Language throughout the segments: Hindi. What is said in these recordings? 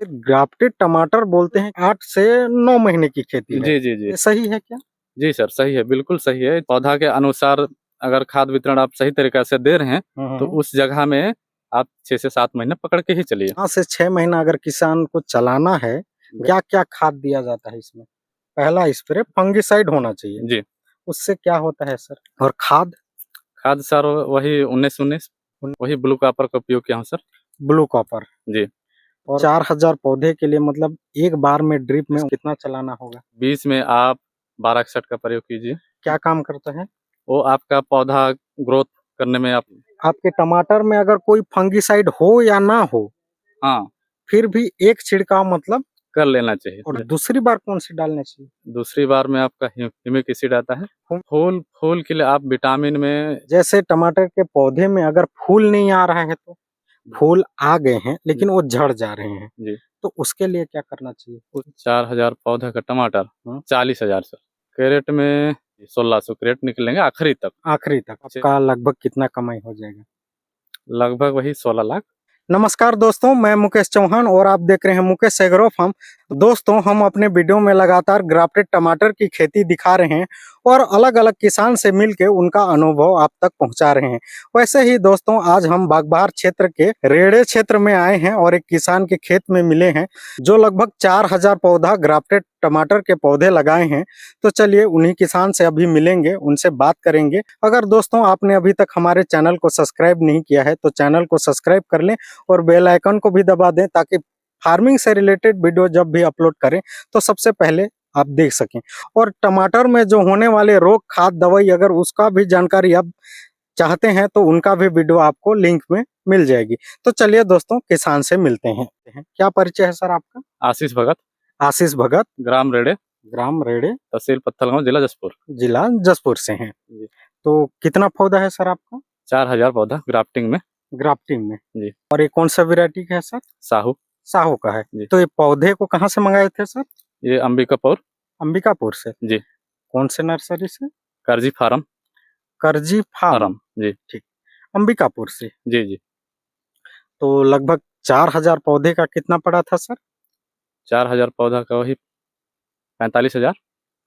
ग्राफ्टेड टमाटर बोलते हैं 8 से 9 महीने की खेती है। जी, जी, जी। ये सही है क्या? जी सर, सही है, बिल्कुल सही है। पौधा के अनुसार अगर खाद वितरण आप सही तरीक़ा से दे रहे हैं, तो उस जगह में आप 6 से 7 महीने पकड़ के ही चलिए। 5 से 6 महीना अगर किसान को चलाना है, क्या-क्या खाद दिया जाता है इसमें? पहला स्प्रे फंगिसाइड होना चाहिए। जी। उससे क्या होता है सर? और खाद? खाद सर वही 19-19 वही ब्लू कॉपर का उपयोग किया हूँ सर। Blue copper. जी। और 4000 पौधे के लिए मतलब एक बार में ड्रिप में कितना चलाना होगा? 20 में आप 1261 का प्रयोग कीजिए। क्या काम करता है? वो आपका पौधा ग्रोथ करने में आपके टमाटर में अगर कोई फंगिसाइड हो या ना हो, हाँ, फिर भी एक छिड़काव मतलब कर लेना चाहिए। और दूसरी बार कौन-सी डालनी चाहिए? दूसरी बार में आपका ह्यूमिक एसिड आता है। फूल के लिए आप विटामिन में जैसे टमाटर के पौधे में अगर फूल नहीं आ रहा है तो? फूल आ गए हैं लेकिन वो झड़ जा रहे हैं, जी। तो उसके लिए क्या करना चाहिए? 4000 पौधा का टमाटर 40,000 सर। कैरेट में 1600 कैरेट निकलेंगे आखिरी तक। आखिरी तक आपका लगभग कितना कमाई हो जाएगा? लगभग वही 16 लाख। नमस्कार दोस्तों, मैं मुकेश चौहान और आप देख रहे हैं मुकेश एग्रो फार्म। दोस्तों, हम अपने वीडियो में लगातार ग्राफ्टेड टमाटर की खेती दिखा रहे हैं और अलग-अलग किसान से मिलके उनका अनुभव आप तक पहुंचा रहे हैं। वैसे ही दोस्तों, आज हम बागबाहर क्षेत्र के रेड़े क्षेत्र में आए हैं और एक किसान के खेत में मिले हैं, जो लगभग 4000 पौधा ग्राफ्टेड टमाटर के पौधे लगाए हैं। तो चलिए उन्हीं किसान से अभी मिलेंगे, उनसे बात करेंगे। अगर दोस्तों आपने अभी तक हमारे चैनल को सब्सक्राइब नहीं किया है, तो चैनल को सब्सक्राइब कर लें और बेल आइकन को भी दबा दें, ताकि फार्मिंग से रिलेटेड वीडियो जब भी अपलोड करें तो सबसे पहले आप देख सकें। और टमाटर में जो होने वाले रोग, खाद, दवाई, अगर उसका भी जानकारी आप चाहते हैं तो उनका भी वीडियो आपको लिंक में मिल जाएगी। तो चलिए दोस्तों किसान से मिलते हैं। क्या परिचय है सर आपका? आशीष भगत। आशीष भगत। ग्राम रेड़े। ग्राम रेड़े। तहसील पत्थलगांव, जिला जसपुर। जिला जसपुर से हैं। तो कितना पौधा है सर आपका? 4000 पौधा ग्राफ्टिंग में। ग्राफ्टिंग में जी। और ये कौन सा वेराइटी का है सर? साहू। साहू का है। तो ये पौधे को कहाँ से मंगाए थे सर? ये अंबिकापुर। अंबिकापुर से। जी। कौन से नर्सरी से? करजी फार्म। करजी फार्म। जी। ठीक। अंबिकापुर से। जी, जी। तो लगभग 4000 पौधे का कितना पड़ा था सर? 4000 पौधा का वही 45,000।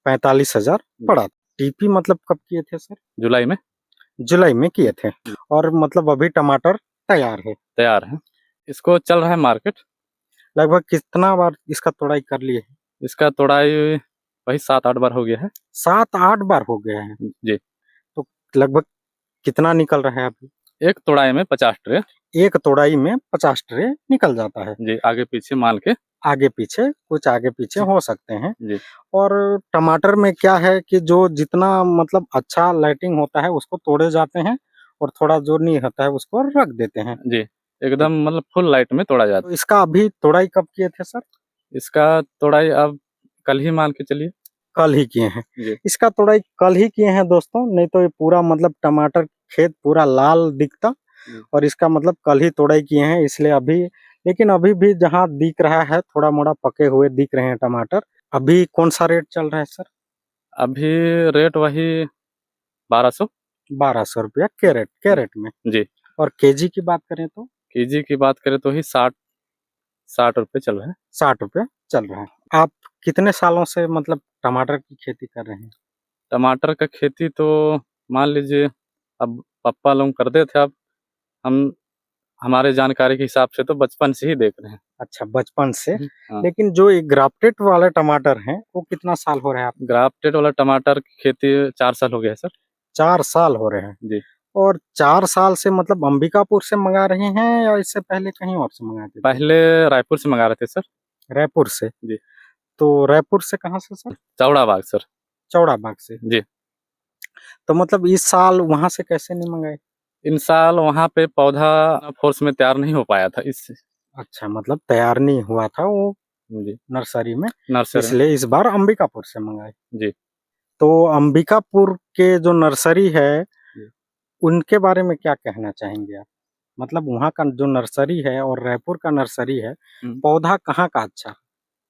45,000 पड़ा। टीपी मतलब कब किए थे सर? जुलाई में। जुलाई में किए थे। और मतलब अभी टमाटर तैयार है? तैयार है। इसको चल रहा है मार्केट। लगभग कितना बार इसका तोड़ाई कर लिए है? इसका तोड़ाई वही 7-8 बार हो गया है। 7-8 बार हो गया है? जी। तो लगभग कितना निकल रहा है अभी? एक तोड़ाई में 50 ट्रे। एक तोड़ाई में 50 ट्रे निकल जाता है? जी, आगे पीछे मान के। आगे पीछे, कुछ आगे पीछे हो सकते हैं। जी। और टमाटर में क्या है कि जो जितना मतलब अच्छा लाइटिंग होता है उसको तोड़े जाते हैं और थोड़ा जो नहीं होता है उसको रख देते हैं। जी, एकदम मतलब फुल लाइट में तोड़ा जाता तो इसका अभी तोड़ाई कब किए थे सर? इसका तोड़ाई अब कल ही मान के चलिए। कल ही किए हैं। जी। इसका तोड़ाई कल ही किए हैं दोस्तों, नहीं तो ये पूरा मतलब टमाटर खेत पूरा लाल दिखता। और इसका मतलब कल ही तोड़ाई किए हैं, इसलिए अभी, लेकिन अभी भी जहाँ दिख रहा है थोड़ा मोड़ा पके हुए दिख रहे हैं टमाटर। अभी कौन सा रेट चल रहा है सर? अभी रेट वही 1200। 1200 रुपया कैरेट में। जी। और केजी की बात करें तो? केजी की बात करें तो ही 60 रुपए चल रहा है। 60 रुपया चल रहा है। आप कितने सालों से मतलब टमाटर की खेती कर रहे हैं? टमाटर का खेती तो मान लीजिए अब पापा लोग करते थे, अब हम हमारे जानकारी के हिसाब से तो बचपन से ही देख रहे हैं। अच्छा, बचपन से। हाँ। लेकिन जो ये ग्राफ्टेड वाले टमाटर हैं वो कितना साल हो रहा है आप? ग्राफ्टेड वाला टमाटर की खेती 4 साल हो गया है सर। 4 साल हो रहे हैं। जी। और 4 साल से मतलब अंबिकापुर से मंगा रहे हैं या इससे पहले कहीं और से मंगाते थे? पहले रायपुर से मंगा रहे थे सर। रायपुर से? जी। तो रायपुर से कहाँ से सर? चौड़ा बाग सर। चौड़ा बाग से। जी। तो मतलब इस साल वहां से कैसे नहीं मंगाए? इन साल वहाँ पे पौधा फोर्स में तैयार नहीं हो पाया था इस। अच्छा, मतलब तैयार नहीं हुआ था वो जी। नर्सरी में, नर्सरी में। इसलिए इस बार अंबिकापुर से मंगाए। जी। तो अंबिकापुर के जो नर्सरी है जी। उनके बारे में क्या कहना चाहेंगे आप? मतलब वहाँ का जो नर्सरी है और रायपुर का नर्सरी है, पौधा कहाँ का अच्छा?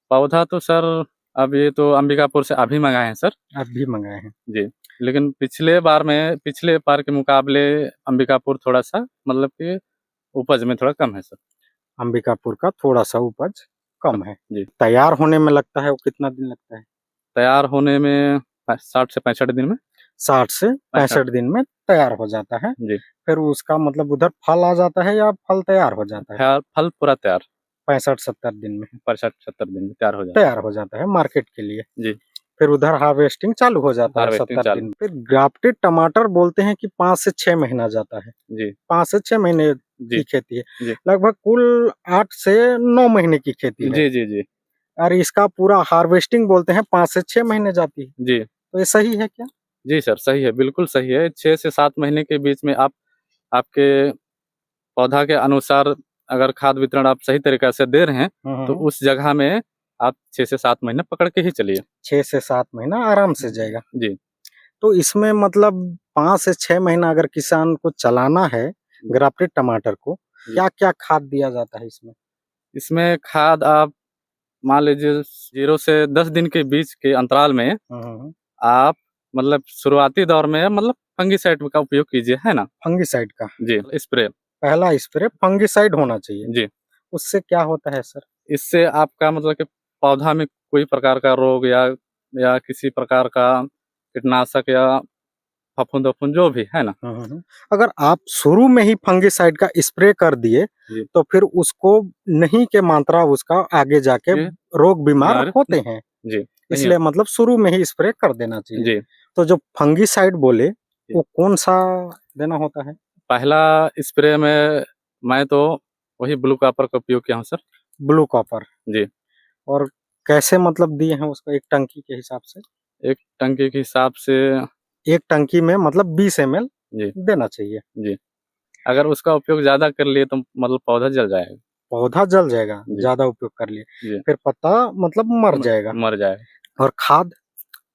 पौधा तो सर अब ये तो अंबिकापुर से अभी मंगाए हैं सर। अभी मंगाए हैं? जी। लेकिन पिछले बार के मुकाबले अंबिकापुर थोड़ा-सा मतलब कि उपज में थोड़ा कम है सर। अंबिकापुर का थोड़ा-सा उपज कम है। जी। तैयार होने में लगता है वो कितना दिन लगता है? तैयार होने में 60 से 65 दिन में। 60 से 65 दिन में तैयार हो जाता है। जी। फिर उसका मतलब उधर फल आ जाता है या फल तैयार हो जाता है? फल पूरा तैयार 65-70 दिन में 65-70 दिन में तैयार हो जाता तैयार हो जाता है मार्केट के लिए। है। जी। फिर उधर हार्वेस्टिंग चालू हो जाता है हार्वेस्टिंग 70 चालू। दिन। फिर ग्राफ्टेड टमाटर बोलते हैं कि 5 से 6 महीना जाता है। जी। 5 से 6 महीने जी। की खेती है। जी। लगभग कुल 8 से 9 महीने की खेती है। जी, जी, जी। और इसका पूरा हार्वेस्टिंग बोलते हैं 5 से 6 महीने जाती है। जी। तो ये सही है क्या? जी सर, सही है, बिल्कुल सही है। 6 से 7 महीने के बीच में आप आपके पौधा के अनुसार अगर खाद वितरण आप सही तरीक़ा से दे रहे हैं, तो उस जगह में आप 6 से 7 महीने पकड़ के ही चलिए। 6 से 7 महीना आराम से जाएगा। जी। तो इसमें मतलब 5 से 6 महीना अगर किसान को चलाना है ग्राफ्टेड टमाटर को, क्या-क्या खाद दिया जाता है इसमें? इसमें खाद आप मान लीजिए 0 से 10 दिन के बीच के अंतराल में आप मतलब शुरुआती दौर में मतलब फंगिसाइड का उपयोग कीजिए, है ना? फंगिसाइड का जी, स्प्रे। पहला स्प्रे फंगिसाइड होना चाहिए। जी। उससे क्या होता है सर? इससे आपका मतलब कि पौधा में कोई प्रकार का रोग या किसी प्रकार का कीटनाशक या फफूंद-वफूंद जो भी है ना, अगर आप शुरू में ही फंगिसाइड का स्प्रे कर दिए, जी। तो फिर उसको नहीं के मात्रा उसका आगे जाके जी। रोग बीमार बीमार होते हैं। जी, नहीं इसलिए मतलब शुरू में ही स्प्रे कर देना चाहिए। जी। तो जो फंगिसाइड बोले, वो कौन-सा देना होता है? पहला स्प्रे में मैं तो वही ब्लू कॉपर का उपयोग किया हूँ सर। Blue copper. जी। और कैसे मतलब दिए हैं उसको एक टंकी के हिसाब से? एक टंकी के हिसाब से एक टंकी में मतलब 20 एमएल जी। देना चाहिए। जी। अगर उसका उपयोग ज़्यादा कर लिए तो मतलब पौधा जल जाएगा। पौधा जल जाएगा, जी। ज़्यादा उपयोग कर लिए। जी। फिर पत्ता मतलब मर जाएगा। मर जाएगा। और खाद?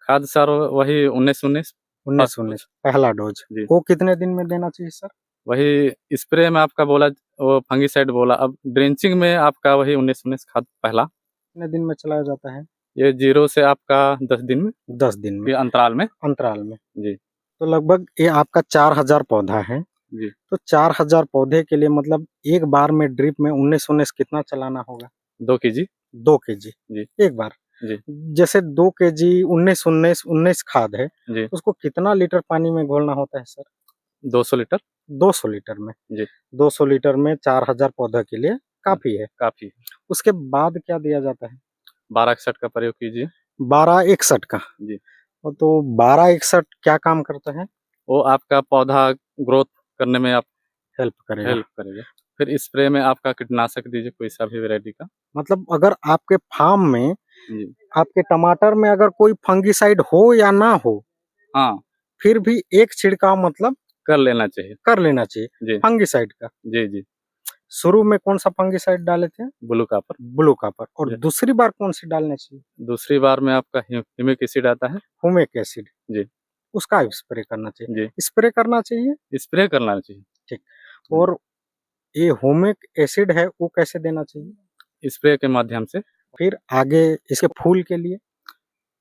खाद सर वही 19-19 19-19 पहला डोज। जी। वो कितने दिन में देना चाहिए सर? वही स्प्रे में आपका बोला वो फंगिसाइड बोला, अब ड्रेंचिंग में आपका वही 19-19 खाद पहला। कितने दिन में चलाया जाता है? ये 0 से आपका 10 दिन में 10 दिन में के अंतराल में। अंतराल में। जी। तो लगभग ये आपका 4000 पौधा है। जी। तो 4000 पौधे के लिए मतलब एक बार में ड्रिप में 19-19 कितना चलाना होगा? 2 केजी। 2 केजी जी। एक बार। जी। जैसे 2 केजी 19-19 खाद है, जी। उसको कितना लीटर पानी में घोलना होता है सर? 200 लीटर। 200 लीटर में। जी। 200 लीटर में 4000 पौधा के लिए काफ़ी है। काफ़ी। उसके बाद क्या दिया जाता है? 1261 का प्रयोग कीजिए। 1261 का। जी। तो 1261 क्या काम करता है? वो आपका पौधा ग्रोथ करने में आप हेल्प करेगा। हेल्प करेगा। फिर स्प्रे में आपका कीटनाशक दीजिए कोई सा भी वैरायटी का। मतलब अगर आपके फार्म में जी। आपके टमाटर में अगर कोई फंगिसाइड हो या ना हो, हाँ, फिर भी एक छिड़काव मतलब कर लेना चाहिए। कर लेना चाहिए जी। फंगिसाइड का। जी, जी। शुरू में कौन-सा फंगिसाइड डाले थे? Blue copper. Blue copper. और जी। दूसरी बार कौन-सी डालनी चाहिए? दूसरी बार में आपका ह्यूमिक एसिड आता है। Humic acid. जी। उसका स्प्रे करना चाहिए। जी। स्प्रे करना चाहिए? स्प्रे करना चाहिए। ठीक। और ये ह्यूमिक एसिड है वो कैसे देना चाहिए? स्प्रे के माध्यम से। फिर आगे इसके फूल के लिए?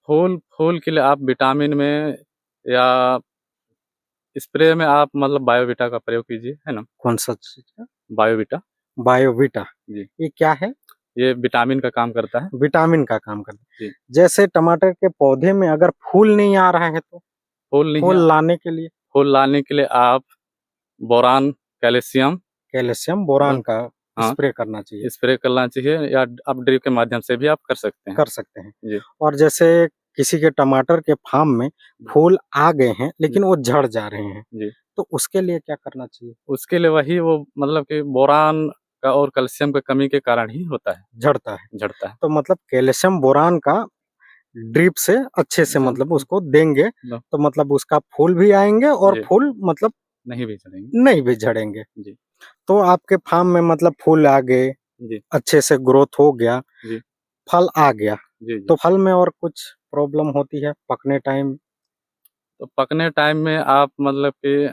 फूल के लिए आप विटामिन में या स्प्रे में आप मतलब बायोवीटा का प्रयोग कीजिए, है ना? कौन-सा चीज़ का? बायोवीटा। बायोवीटा। जी। ये क्या है? ये विटामिन का काम करता है। विटामिन का काम करता है। जी। जैसे टमाटर के पौधे में अगर फूल नहीं आ रहा है तो? फूल नहीं फूल लाने के लिए? फूल लाने के लिए आप बोरान, कैल्शियम कैल्शियम, बोरान का हाँ, स्प्रे करना चाहिए। स्प्रे करना चाहिए या आप ड्रिप के माध्यम से भी आप कर सकते हैं। कर सकते हैं। जी। और जैसे किसी के टमाटर के फार्म में फूल आ गए हैं, लेकिन वो झड़ जा रहे हैं, जी। तो उसके लिए क्या करना चाहिए? उसके लिए वही वो मतलब कि बोरान का और कैल्शियम की कमी के कारण ही होता है, झड़ता है। झड़ता है। तो मतलब कैल्शियम, बोरान का ड्रिप से अच्छे से मतलब उसको देंगे, तो मतलब उसका फूल भी आएँगे और जी। फूल मतलब नहीं भी झड़ेंगे। नहीं भी झड़ेंगे। जी। तो आपके फार्म में मतलब फूल आ गए, जी। अच्छे से ग्रोथ हो गया, जी। फल आ गया, जी, जी। तो फल में और कुछ प्रॉब्लम होती है पकने टाइम? तो पकने टाइम में आप मतलब कि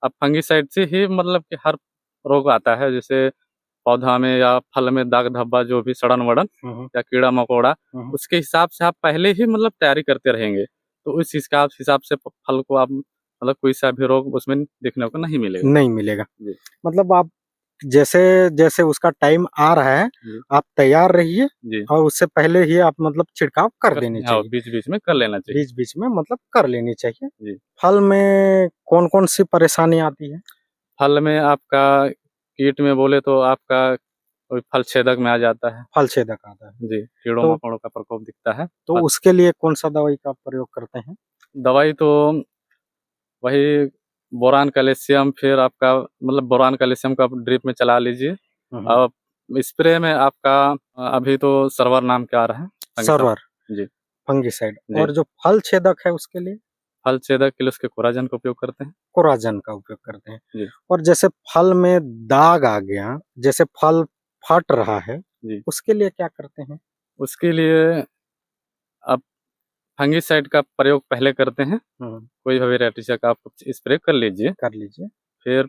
आप फंगिसाइड से ही मतलब कि हर रोग आता है, जैसे पौधा में या फल में दाग धब्बा जो भी सड़न-वड़न या कीड़ा-मकोड़ा, उसके हिसाब से आप पहले ही मतलब तैयारी करते रहेंगे। तो उस हिसाब से फल को आप मतलब कोई सा भी रोग उसमें देखने को नहीं मिलेगा। नहीं मिलेगा। जी। मतलब आप जैसे जैसे उसका टाइम आ रहा है जी। आप तैयार रहिए जी और उससे पहले ही आप मतलब छिड़काव कर देनी हाँ, चाहिए, बीच बीच में कर लेना चाहिए। बीच बीच में मतलब कर लेनी चाहिए। जी। फल में कौन कौन सी परेशानी आती है? फल में आपका कीट में बोले तो आपका कोई फल छेदक में आ जाता है। फल छेदक आता है, जी, कीड़ों तो मकोड़ों का प्रकोप दिखता है। तो उसके लिए कौन सा दवाई का प्रयोग करते हैं? दवाई तो वही बोरान कैल्शियम, फिर आपका मतलब बोरान कैल्शियम का आप ड्रिप में चला लीजिए। हम्म, और स्प्रे में आपका अभी तो सर्वर नाम के आ रहा है फंगिसाइड। सर्वर, जी। फंगिसाइड। जी। और जो फल छेदक है उसके लिए फल छेदक के लिए उसके कोराजन का उपयोग करते हैं। कोराजन का उपयोग करते हैं। जी। और जैसे फल में दाग आ गया, जैसे फल फट रहा है, जी। उसके लिए क्या करते हैं? उसके लिए आप फंगिसाइड का प्रयोग पहले करते हैं। कोई भी वैरायटी का आप स्प्रे कर लीजिए। कर लीजिए। फिर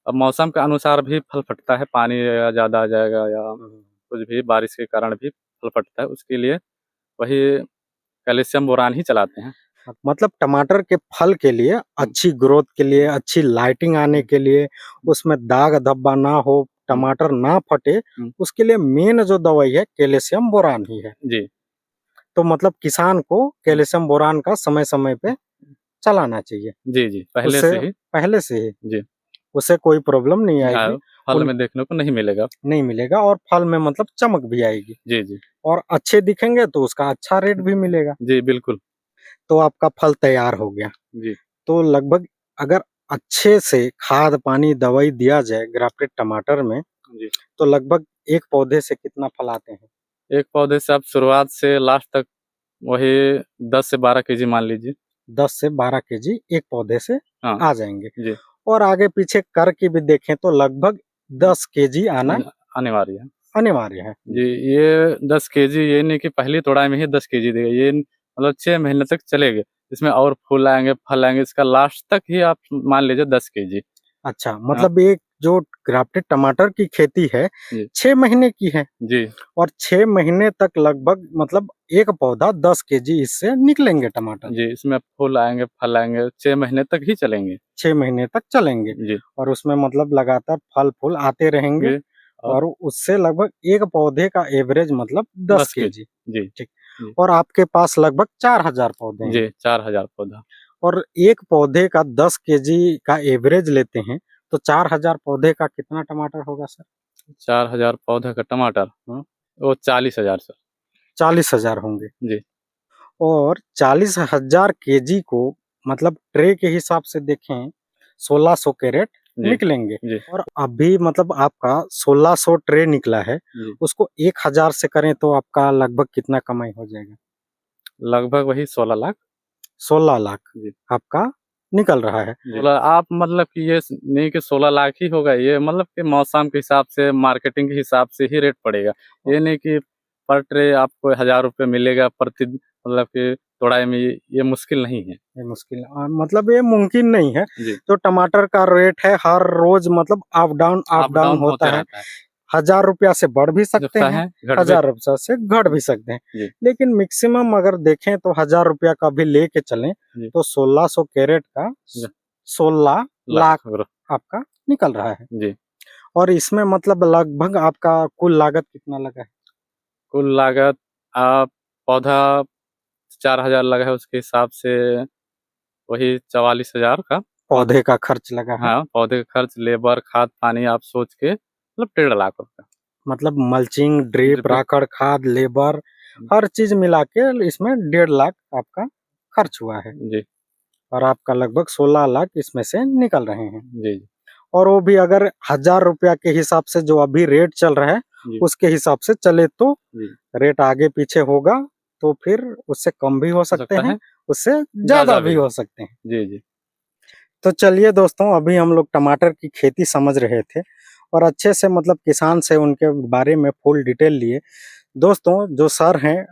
अब मौसम के अनुसार भी फल फटता है, पानी या ज़्यादा आ जाएगा या कुछ भी बारिश के कारण भी फल फटता है, उसके लिए वही कैल्शियम बोरान ही चलाते हैं। मतलब टमाटर के फल के लिए, अच्छी ग्रोथ के लिए, अच्छी लाइटिंग आने के लिए, उसमें दाग धब्बा ना हो, टमाटर ना फटे, उसके लिए मेन जो दवाई है कैल्शियम बोरान ही है। जी। तो मतलब किसान को कैल्शियम बोरान का समय समय पे चलाना चाहिए, जी, जी, पहले उससे से ही। पहले से ही जी। उससे कोई प्रॉब्लम नहीं आएगी, हाँ, फल उन में देखने को नहीं मिलेगा। नहीं मिलेगा और फल में मतलब चमक भी आएगी जी, जी। और अच्छे दिखेंगे तो उसका अच्छा रेट भी मिलेगा। जी, बिल्कुल। तो आपका फल तैयार हो गया। जी। तो लगभग अगर अच्छे से खाद, पानी, दवाई दिया जाए ग्राफ्टेड टमाटर में, जी। तो लगभग एक पौधे से कितना फल आते हैं? एक पौधे से आप शुरुआत से लास्ट तक वही 10 से 12 केजी मान लीजिए। 10 से 12 केजी एक पौधे से हाँ। आ जाएँगे जी। और आगे पीछे कर के भी देखें तो लगभग 10 केजी आना अनिवार्य है। अनिवार्य है। जी, ये 10 केजी ये नहीं कि पहली तोड़ाई में ही 10 केजी देगा, ये मतलब 6 महीने तक चलेगा। इसमें और फूल आएँगे, फल आएँगे, इसका लास्ट तक ही आप मान लीजिए 10 केजी। अच्छा, हाँ। मतलब एक जो ग्राफ्टेड टमाटर की खेती है, जी। 6 महीने की है जी। और 6 महीने तक लगभग मतलब एक पौधा 10 केजी इससे निकलेंगे टमाटर। जी, इसमें फूल आएँगे, फल आएँगे, 6 महीने तक ही चलेंगे। 6 महीने तक चलेंगे जी। और उसमें मतलब लगातार फल-फूल आते रहेंगे ये और और उससे लगभग एक पौधे का एवरेज मतलब 10 10 केजी। केजी। जी। ठीक। जी। और आपके पास लगभग 4000 पौधे हैं जी, 4000 पौधा। और एक पौधे का 10 केजी का एवरेज लेते हैं, तो 4000 पौधे का कितना टमाटर होगा सर? 4000 पौधे का टमाटर, वो 40,000 सर। 40,000 होंगे जी। और 40,000 केजी को मतलब ट्रे के हिसाब से देखें 1600 कैरेट जी। निकलेंगे जी। और अभी मतलब आपका 1600 ट्रे निकला है, जी। उसको 1000 से करें तो आपका लगभग कितना कमाई हो जाएगा? लगभग वही 16 लाख। 16 लाख जी। आपका निकल रहा है। 16 आप मतलब कि ये नहीं कि 16 लाख ही होगा, ये मतलब कि मौसम के हिसाब से, मार्केटिंग के हिसाब से ही रेट पड़ेगा। ये नहीं कि पर ट्रे आपको 1000 रुपए मिलेगा प्रति मतलब कि तोड़ाई में, ये मुश्किल नहीं है। ये मुश्किल मतलब ये मुमकिन नहीं है। जी। जो टमाटर का रेट है हर रोज मतलब अप डाउन होता होते है। रहता है। 1000 रुपया से बढ़ भी सकते सकता हैं, है, घट भी। 1000 रुपया से घट भी सकते हैं। जी। लेकिन मैक्सिमम अगर देखें तो 1000 रुपया का भी लेके चलें जी। तो 1600 कैरेट का जी। 16 लाख लाख। आपका निकल रहा है जी। और इसमें मतलब लगभग आपका कुल लागत कितना लगा है? कुल लागत आप पौधा 4000 लगा है, उसके हिसाब से वही 44,000 का पौधे का खर्च लगा है, हाँ, पौधे का खर्च, लेबर, खाद, पानी आप सोच के मतलब 1.5 लाख रुपया। मतलब मल्चिंग, ड्रिप, ड्रिप। राखड़ खाद, लेबर हर चीज मिला के इसमें 1.5 लाख आपका खर्च हुआ है जी। और आपका लगभग 16 लाख इसमें से निकल रहे हैं। जी। और वो भी अगर 1000 रुपया के हिसाब से जो अभी रेट चल रहा है जी। उसके हिसाब से चले तो जी। रेट आगे पीछे होगा तो फिर उससे कम भी हो सकते हैं, है उससे ज़्यादा ज्यादा भी भी। हो सकते हैं। जी। जी। तो चलिए दोस्तों, अभी हम लोग टमाटर की खेती समझ रहे थे और अच्छे से मतलब किसान से उनके बारे में फुल डिटेल लिए। दोस्तों, जो सर हैं,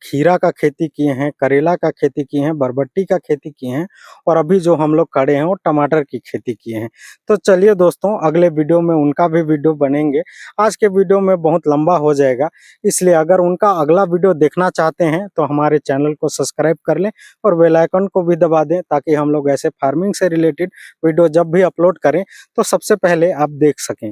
खीरा का खेती किए हैं, करेला का खेती किए हैं, बरबट्टी का खेती किए हैं और अभी जो हम लोग खड़े हैं वो टमाटर की खेती किए हैं। तो चलिए दोस्तों, अगले वीडियो में उनका भी वीडियो बनेंगे। आज के वीडियो में बहुत लंबा हो जाएगा, इसलिए अगर उनका अगला वीडियो देखना चाहते हैं तो हमारे चैनल को सब्सक्राइब कर लें और बेल आइकन को भी दबा दें ताकि हम लोग ऐसे फार्मिंग से रिलेटेड वीडियो जब भी अपलोड करें तो सबसे पहले आप देख सकें।